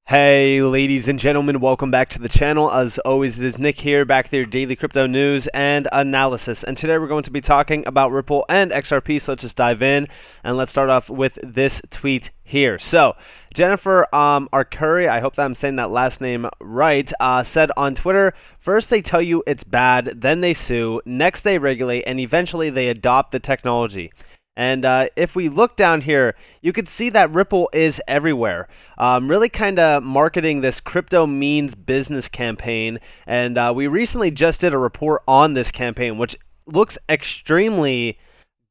Hey ladies and gentlemen, welcome back to the channel. As always, it is Nick here, back with your daily crypto news and analysis. And today we're going to be talking about Ripple and XRP, so let's just dive in. And let's start off with this tweet here. So, Jennifer Arcuri, I hope that I'm saying that last name right, said on Twitter, first they tell you it's bad, then they sue, next they regulate, and eventually they adopt the technology. And if we look down here, you can see that Ripple is everywhere, really kind of marketing this crypto means business campaign. And we recently just did a report on this campaign, which looks extremely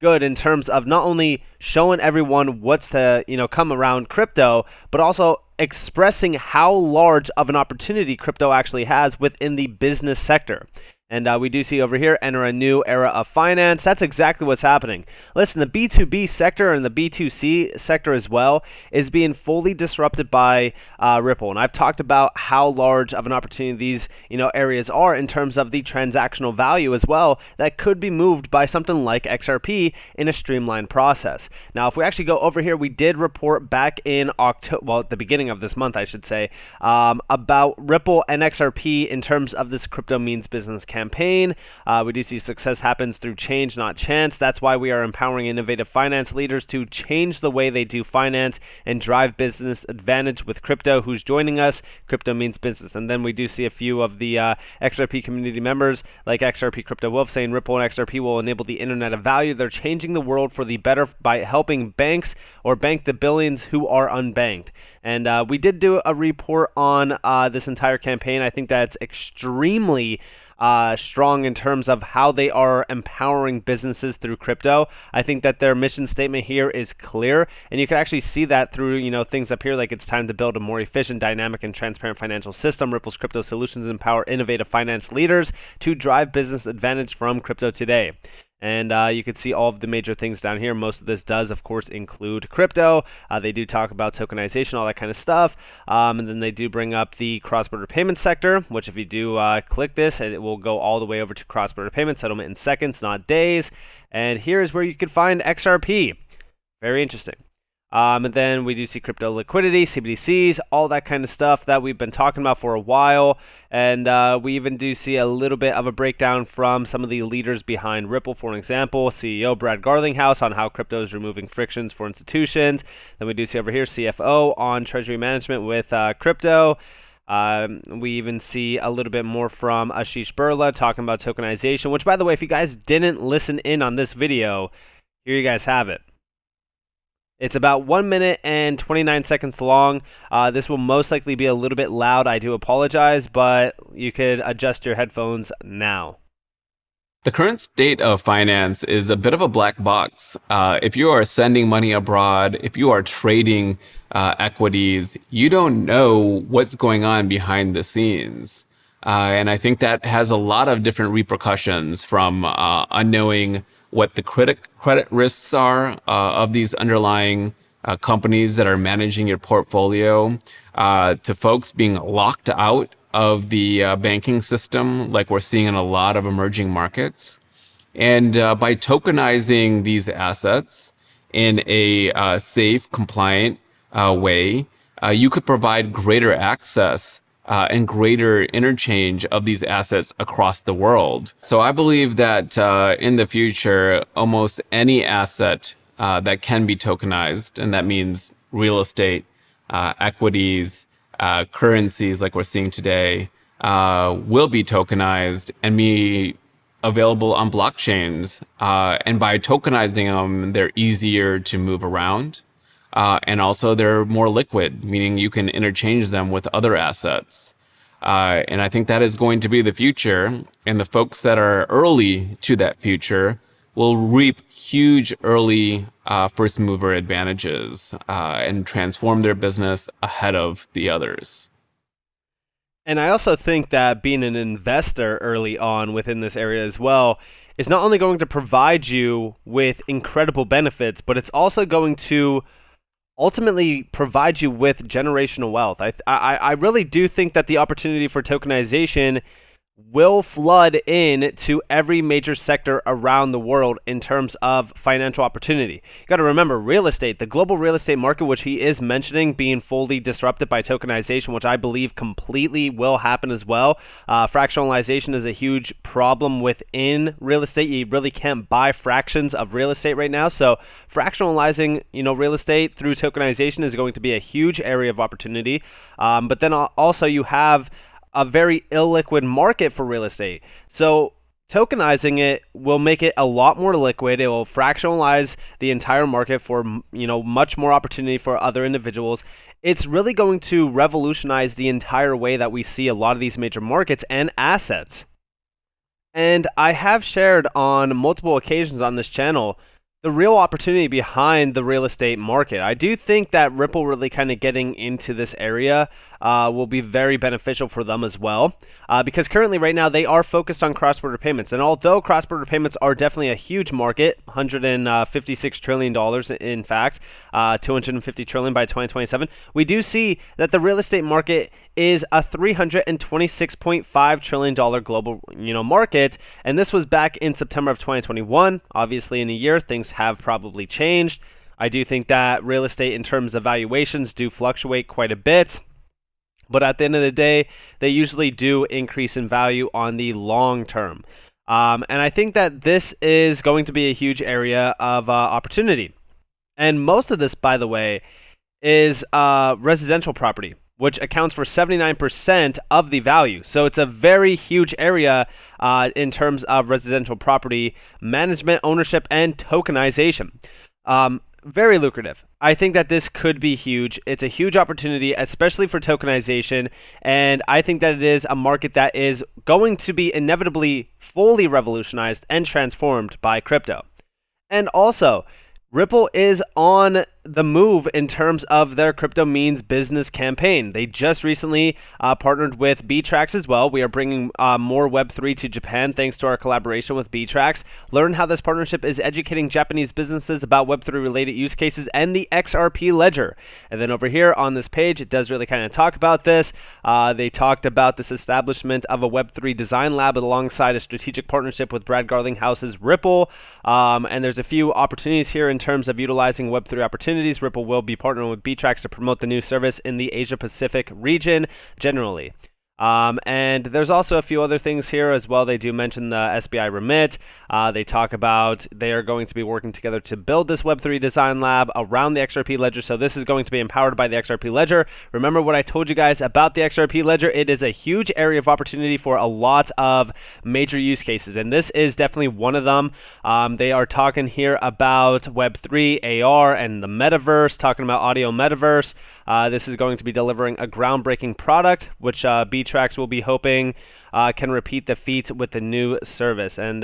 good in terms of not only showing everyone what's to come around crypto, but also expressing how large of an opportunity crypto actually has within the business sector. And we do see over here, enter a new era of finance. That's exactly what's happening. Listen, the B2B sector and the B2C sector as well is being fully disrupted by Ripple. And I've talked about how large of an opportunity these areas are in terms of the transactional value as well that could be moved by something like XRP in a streamlined process. Now, if we actually go over here, we did report back in October, well, at the beginning of this month, I should say, about Ripple and XRP in terms of this crypto means business campaign. We do see success happens through change, not chance. That's why we are empowering innovative finance leaders to change the way they do finance and drive business advantage with crypto. Who's joining us? Crypto means business. And then we do see a few of the XRP community members like XRP Crypto Wolf saying Ripple and XRP will enable the internet of value. They're changing the world for the better by helping banks or bank the billions who are unbanked. And we did do a report on this entire campaign. I think that's extremely strong in terms of how they are empowering businesses through crypto. I think that their mission statement here is clear, and you can actually see that through things up here like it's time to build a more efficient, dynamic, and transparent financial system. Ripple's crypto solutions empower innovative finance leaders to drive business advantage from crypto today. And you can see all of the major things down here. Most of this does, of course, include crypto. They do talk about tokenization, all that kind of stuff. And then they do bring up the cross-border payment sector, which if you do click this, it will go all the way over to cross-border payment settlement in seconds, not days. And here is where you can find XRP. Very interesting. And then we do see crypto liquidity, CBDCs, all that kind of stuff that we've been talking about for a while. And we even do see a little bit of a breakdown from some of the leaders behind Ripple. For example, CEO Brad Garlinghouse on how crypto is removing frictions for institutions. Then we do see over here CFO on treasury management with crypto. We even see a little bit more from Ashish Burla talking about tokenization, which, by the way, if you guys didn't listen in on this video, here you guys have it. It's about 1 minute and 29 seconds long. This will most likely be a little bit loud. I do apologize, but you could adjust your headphones now. The current state of finance is a bit of a black box. If you are sending money abroad, if you are trading equities, you don't know what's going on behind the scenes. And I think that has a lot of different repercussions from unknowing what the credit risks are of these underlying companies that are managing your portfolio, to folks being locked out of the banking system like we're seeing in a lot of emerging markets. And by tokenizing these assets in a safe, compliant way, you could provide greater access and greater interchange of these assets across the world. So I believe that in the future, almost any asset that can be tokenized, and that means real estate, equities, currencies like we're seeing today, will be tokenized and be available on blockchains. And by tokenizing them, they're easier to move around. And also they're more liquid, meaning you can interchange them with other assets. And I think that is going to be the future. And the folks that are early to that future will reap huge early first mover advantages and transform their business ahead of the others. And I also think that being an investor early on within this area as well is not only going to provide you with incredible benefits, but it's also going to ultimately provide you with generational wealth. I really do think that the opportunity for tokenization will flood in to every major sector around the world in terms of financial opportunity. You got to remember, real estate, the global real estate market, which he is mentioning being fully disrupted by tokenization, which I believe completely will happen as well. Fractionalization is a huge problem within real estate. You really can't buy fractions of real estate right now. So fractionalizing, real estate through tokenization is going to be a huge area of opportunity. But then also you have a very illiquid market for real estate. So tokenizing it will make it a lot more liquid. It will fractionalize the entire market for, much more opportunity for other individuals. It's really going to revolutionize the entire way that we see a lot of these major markets and assets. And I have shared on multiple occasions on this channel the real opportunity behind the real estate market. I do think that Ripple really kind of getting into this area will be very beneficial for them as well, because currently right now they are focused on cross-border payments. And although cross-border payments are definitely a huge market, $156 trillion in fact, $250 trillion by 2027, we do see that the real estate market is a $326.5 trillion global market. And this was back in September of 2021. Obviously in a year, things have probably changed. I do think that real estate in terms of valuations do fluctuate quite a bit. But at the end of the day, they usually do increase in value on the long term. And I think that this is going to be a huge area of opportunity. And most of this, by the way, is residential property, which accounts for 79% of the value. So it's a very huge area in terms of residential property management, ownership, and tokenization. Very lucrative. I think that this could be huge. It's a huge opportunity, especially for tokenization. And I think that it is a market that is going to be inevitably fully revolutionized and transformed by crypto. And also, Ripple is on the move in terms of their crypto means business campaign. They just recently partnered with BTracks as well. We are bringing more Web3 to Japan thanks to our collaboration with BTracks. Learn how this partnership is educating Japanese businesses about Web3 related use cases and the XRP ledger. And then over here on this page, it does really kind of talk about this. They talked about this establishment of a Web3 design lab alongside a strategic partnership with Brad Garlinghouse's Ripple. And there's a few opportunities here in terms of utilizing Web3 opportunities. Ripple will be partnering with BTracks to promote the new service in the Asia Pacific region generally. And there's also a few other things here as well. They do mention the SBI Remit. They talk about they are going to be working together to build this Web3 design lab around the XRP ledger. So this is going to be empowered by the XRP ledger. Remember what I told you guys about the XRP ledger? It is a huge area of opportunity for a lot of major use cases, and this is definitely one of them. They are talking here about Web3, AR, and the metaverse, talking about audio metaverse. This is going to be delivering a groundbreaking product, which BTracks will be hoping can repeat the feat with the new service. And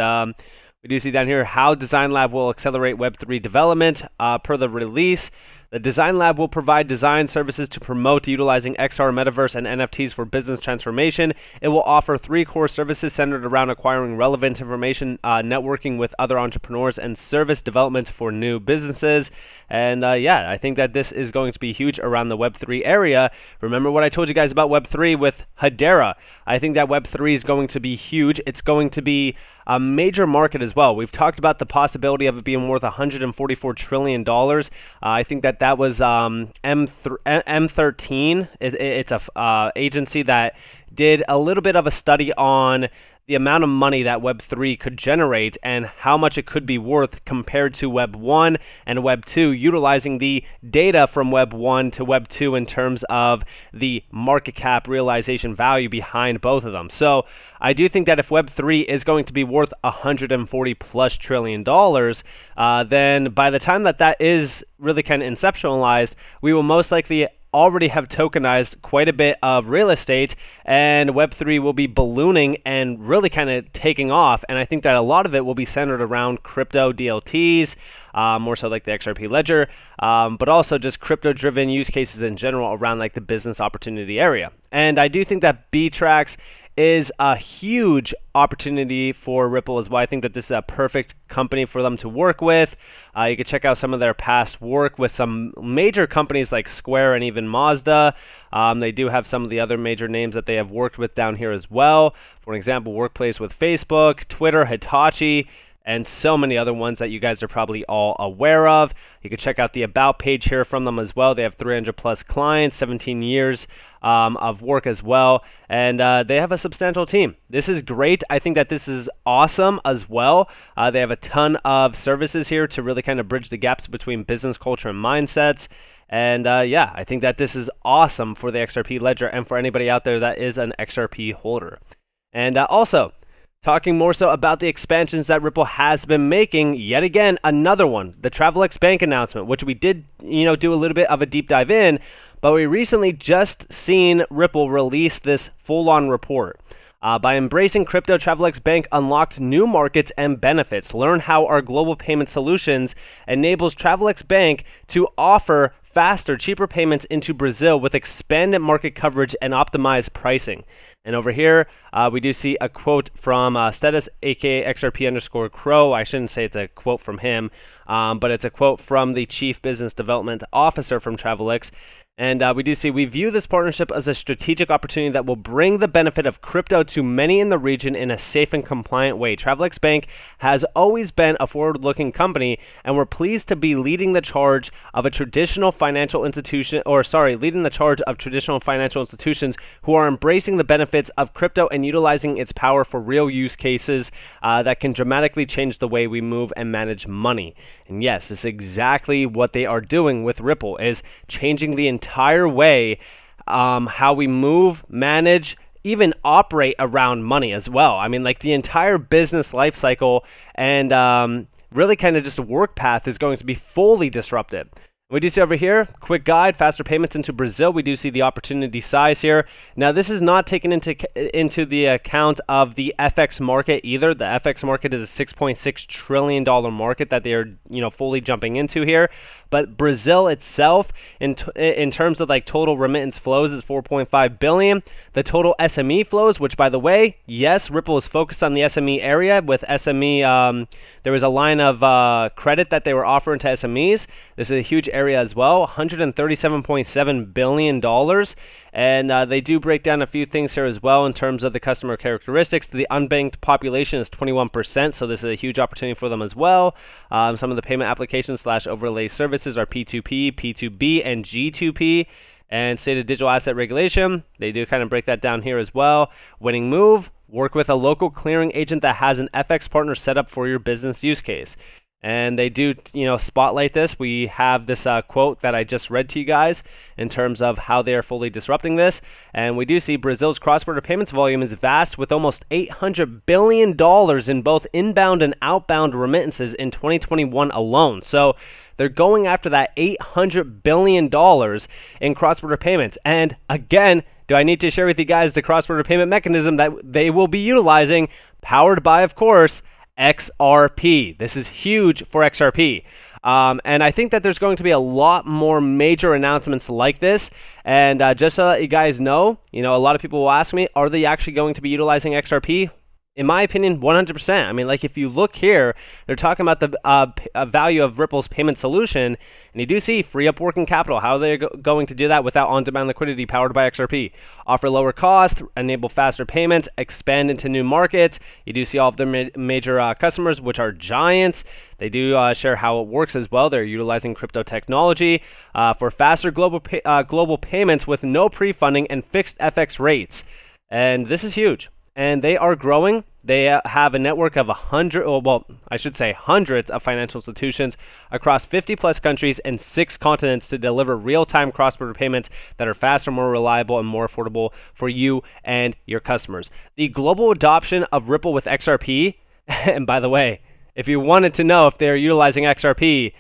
we do see down here how Design Lab will accelerate Web3 development per the release. The Design Lab will provide design services to promote utilizing XR, Metaverse, and NFTs for business transformation. It will offer 3 core services centered around acquiring relevant information, networking with other entrepreneurs, and service development for new businesses. And yeah, I think that this is going to be huge around the Web3 area. Remember what I told you guys about Web3 with Hedera. I think that Web3 is going to be huge. It's going to be a major market as well. We've talked about the possibility of it being worth $144 trillion. I think that was M13. It's a agency that did a little bit of a study on the amount of money that Web3 could generate and how much it could be worth compared to Web 1 and Web 2, utilizing the data from Web 1 to Web 2 in terms of the market cap realization value behind both of them. So I do think that if Web 3 is going to be worth $140+ trillion, then by the time that is really kind of inceptualized, we will most likely already have tokenized quite a bit of real estate, and Web3 will be ballooning and really kind of taking off. And I think that a lot of it will be centered around crypto DLTs, more so like the XRP ledger, but also just crypto-driven use cases in general around like the business opportunity area. And I do think that BTracks is a huge opportunity for Ripple as well. I think that this is a perfect company for them to work with. You can check out some of their past work with some major companies like Square and even Mazda. They do have some of the other major names that they have worked with down here as well. For example, Workplace with Facebook, Twitter, Hitachi, and so many other ones that you guys are probably all aware of. You can check out the About page here from them as well. They have 300 plus clients, 17 years of work as well, and they have a substantial team. This is great. I think that this is awesome as well. They have a ton of services here to really kind of bridge the gaps between business culture and mindsets. And yeah, I think that this is awesome for the XRP ledger and for anybody out there that is an XRP holder. And also, talking more so about the expansions that Ripple has been making, yet again, another one, the Travelex Bank announcement, which we did, do a little bit of a deep dive in, but we recently just seen Ripple release this full-on report. By embracing crypto, Travelex Bank unlocked new markets and benefits. Learn how our global payment solutions enables Travelex Bank to offer faster, cheaper payments into Brazil with expanded market coverage and optimized pricing. And over here, we do see a quote from Status, aka XRP_Crow. I shouldn't say it's a quote from him, but it's a quote from the Chief Business Development Officer from Travelex. And we do see, we view this partnership as a strategic opportunity that will bring the benefit of crypto to many in the region in a safe and compliant way. Travelex Bank has always been a forward-looking company, and we're pleased to be leading the charge of traditional financial institutions who are embracing the benefits of crypto and utilizing its power for real use cases that can dramatically change the way we move and manage money. And yes, this is exactly what they are doing with Ripple, is changing the entire way how we move, manage, even operate around money as well. I mean, like the entire business life cycle and really kind of just a work path is going to be fully disrupted. We do see over here, quick guide, faster payments into Brazil. We do see the opportunity size here. Now, this is not taken into the account of the FX market either. The FX market is a $6.6 trillion market that they are, fully jumping into here. But Brazil itself, in terms of like total remittance flows, is 4.5 billion. The total SME flows, which by the way, yes, Ripple is focused on the SME area. With SME, there was a line of credit that they were offering to SMEs. This is a huge area as well, $137.7 billion. And they do break down a few things here as well in terms of the customer characteristics. The unbanked population is 21%, so this is a huge opportunity for them as well. Some of the payment applications / overlay services are P2P, P2B, and G2P. And stated digital asset regulation, they do kind of break that down here as well. Winning move, work with a local clearing agent that has an FX partner set up for your business use case. And they do, spotlight this. We have this quote that I just read to you guys in terms of how they are fully disrupting this. And we do see Brazil's cross-border payments volume is vast, with almost $800 billion in both inbound and outbound remittances in 2021 alone. So they're going after that $800 billion in cross-border payments. And again, do I need to share with you guys the cross-border payment mechanism that they will be utilizing, powered by, of course, XRP. This is huge for XRP. And I think that there's going to be a lot more major announcements like this. And just so that you guys know, a lot of people will ask me, are they actually going to be utilizing XRP? In my opinion, 100%. I mean, like if you look here, they're talking about the value of Ripple's payment solution, and you do see free up working capital. How they're going to do that without on-demand liquidity powered by XRP? Offer lower cost, enable faster payments, expand into new markets. You do see all of their major customers, which are giants. They do share how it works as well. They're utilizing crypto technology for faster global payments with no pre-funding and fixed FX rates. And this is huge. And they are growing. They have a network of hundreds of financial institutions across 50 plus countries and 6 continents to deliver real-time cross-border payments that are faster, more reliable, and more affordable for you and your customers. The global adoption of Ripple with XRP, and by the way, if you wanted to know if they're utilizing XRP,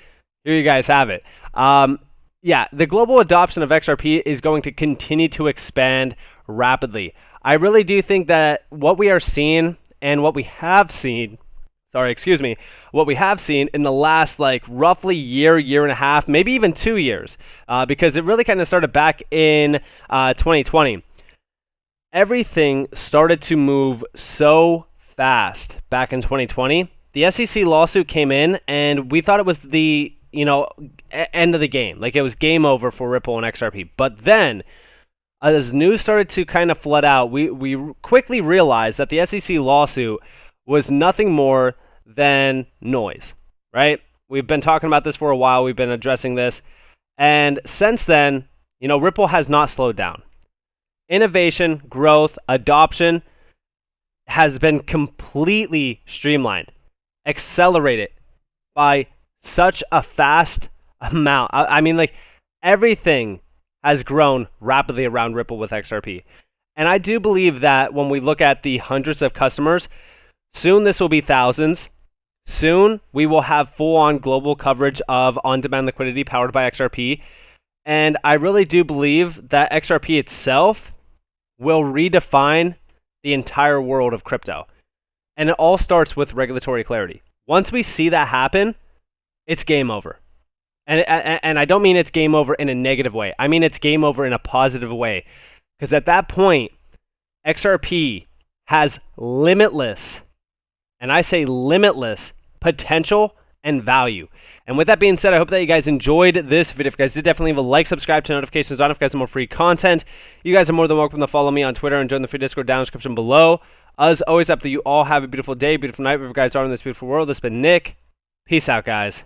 here you guys have it. The global adoption of XRP is going to continue to expand rapidly. I really do think that what we are seeing and what we have seen in the last roughly year and a half, maybe even 2 years, because it really kind of started back in 2020. everything started to move so fast back in 2020. The SEC lawsuit came in, and we thought it was the end of the game. Like, it was game over for Ripple and XRP. But then, as news started to kind of flood out, we quickly realized that the SEC lawsuit was nothing more than noise, right? We've been talking about this for a while. We've been addressing this. And since then, Ripple has not slowed down. Innovation, growth, adoption has been completely streamlined, accelerated by such a fast amount. I mean, like, everything has grown rapidly around Ripple with XRP. And I do believe that when we look at the hundreds of customers, soon this will be thousands. Soon we will have full-on global coverage of on-demand liquidity powered by XRP. And I really do believe that XRP itself will redefine the entire world of crypto. And it all starts with regulatory clarity. Once we see that happen, it's game over. And I don't mean it's game over in a negative way. I mean it's game over in a positive way. Because at that point, XRP has limitless, and I say limitless, potential and value. And with that being said, I hope that you guys enjoyed this video. If you guys did, definitely leave a like, subscribe, turn notifications on if you guys have more free content. You guys are more than welcome to follow me on Twitter and join the free Discord down in the description below. As always, I hope that you all have a beautiful day, beautiful night, wherever you guys are in this beautiful world. This has been Nick. Peace out, guys.